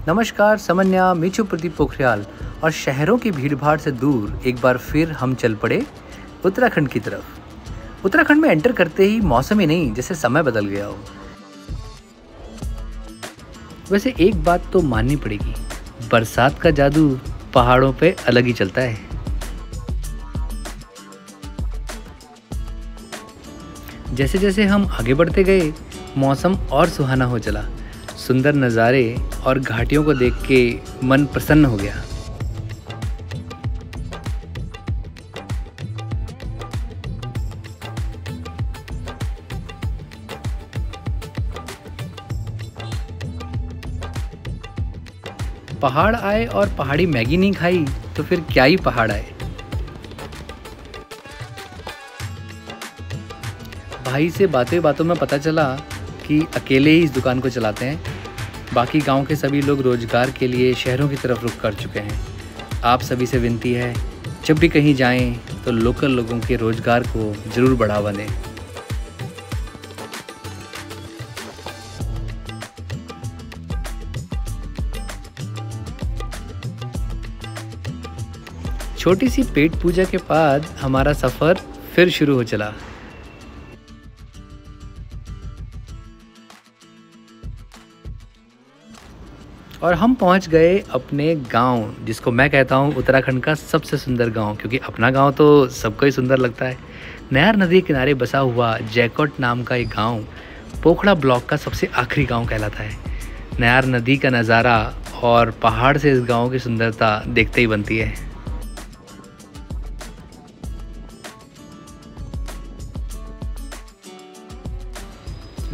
नमस्कार समन्या, मिचू प्रदीप पोखरियाल और शहरों की भीड़भाड़ से दूर एक बार फिर हम चल पड़े उत्तराखंड की तरफ। उत्तराखंड में एंटर करते ही मौसम ही नहीं जैसे समय बदल गया हो। वैसे एक बात तो माननी पड़ेगी, बरसात का जादू पहाड़ों पे अलग ही चलता है। जैसे जैसे हम आगे बढ़ते गए मौसम और सुहाना हो चला। सुंदर नज़ारे और घाटियों को देख के मन प्रसन्न हो गया। पहाड़ आए और पहाड़ी मैगी नहीं खाई तो फिर क्या ही पहाड़ आए। भाई से बातें बातों में पता चला कि अकेले ही इस दुकान को चलाते हैं। बाकी गांव के सभी लोग रोजगार के लिए शहरों की तरफ रुख कर चुके हैं। आप सभी से विनती है, जब भी कहीं जाएं तो लोकल लोगों के रोजगार को ज़रूर बढ़ावा दें। छोटी सी पेट पूजा के बाद हमारा सफ़र फिर शुरू हो चला। और हम पहुंच गए अपने गांव, जिसको मैं कहता हूं उत्तराखंड का सबसे सुंदर गांव, क्योंकि अपना गांव तो सबको ही सुंदर लगता है। नयार नदी के किनारे बसा हुआ जैकोट नाम का एक गांव पोखड़ा ब्लॉक का सबसे आखिरी गांव कहलाता है। नयार नदी का नज़ारा और पहाड़ से इस गांव की सुंदरता देखते ही बनती है।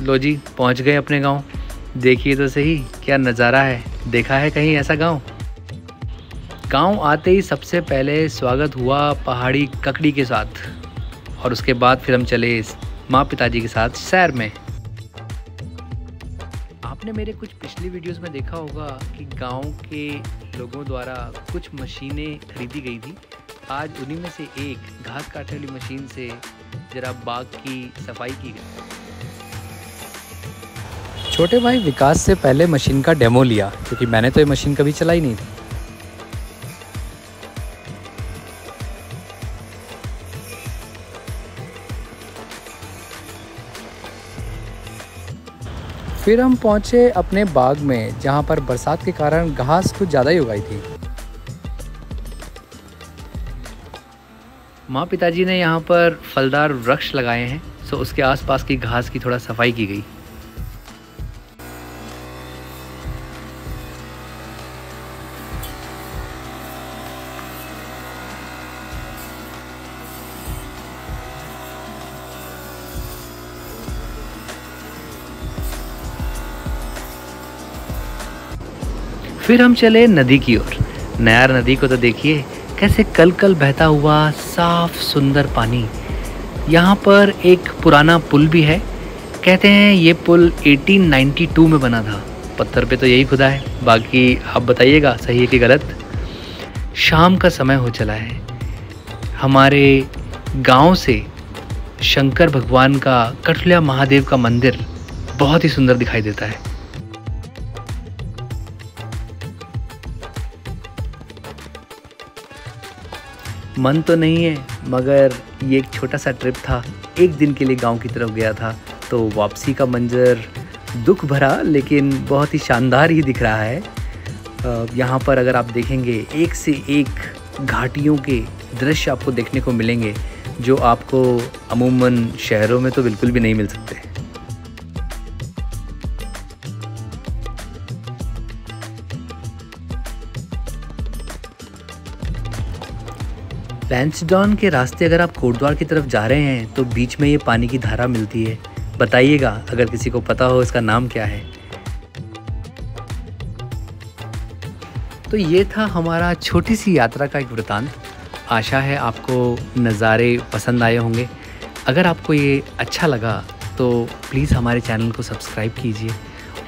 लो जी, पहुंच गए अपने गांव। देखिए तो सही क्या नज़ारा है। देखा है कहीं ऐसा गांव? गांव आते ही सबसे पहले स्वागत हुआ पहाड़ी ककड़ी के साथ, और उसके बाद फिर हम चले माँ पिताजी के साथ सैर में। आपने मेरे कुछ पिछली वीडियोस में देखा होगा कि गांव के लोगों द्वारा कुछ मशीनें खरीदी गई थी। आज उन्हीं में से एक घास काटने वाली मशीन से जरा बाग की सफाई की गई। छोटे भाई विकास से पहले मशीन का डेमो लिया, क्योंकि मैंने तो ये मशीन कभी चलाई नहीं थी। फिर हम पहुंचे अपने बाग में, जहां पर बरसात के कारण घास कुछ ज़्यादा ही उगाई थी। माँ पिताजी ने यहाँ पर फलदार वृक्ष लगाए हैं, तो उसके आसपास की घास की थोड़ा सफाई की गई। फिर हम चले नदी की ओर। नयार नदी को तो देखिए कैसे कल कल बहता हुआ साफ सुंदर पानी। यहाँ पर एक पुराना पुल भी है। कहते हैं ये पुल 1892 में बना था। पत्थर पे तो यही खुदा है, बाकी आप बताइएगा सही है कि गलत। शाम का समय हो चला है। हमारे गांव से शंकर भगवान का कठलिया महादेव का मंदिर बहुत ही सुंदर दिखाई देता है। मन तो नहीं है, मगर ये एक छोटा सा ट्रिप था। एक दिन के लिए गांव की तरफ गया था, तो वापसी का मंजर दुख भरा लेकिन बहुत ही शानदार ही दिख रहा है। यहाँ पर अगर आप देखेंगे एक से एक घाटियों के दृश्य आपको देखने को मिलेंगे, जो आपको अमूमन शहरों में तो बिल्कुल भी नहीं मिल सकते। लैंसडॉन के रास्ते अगर आप कोटद्वार की तरफ जा रहे हैं तो बीच में ये पानी की धारा मिलती है। बताइएगा अगर किसी को पता हो इसका नाम क्या है। तो ये था हमारा छोटी सी यात्रा का एक वृतांत। आशा है आपको नज़ारे पसंद आए होंगे। अगर आपको ये अच्छा लगा तो प्लीज़ हमारे चैनल को सब्सक्राइब कीजिए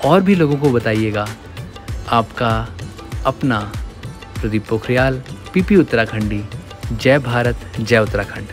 और भी लोगों को बताइएगा। आपका अपना प्रदीप पोखरियाल, पीपी उत्तराखंडी। जय भारत, जय उत्तराखंड।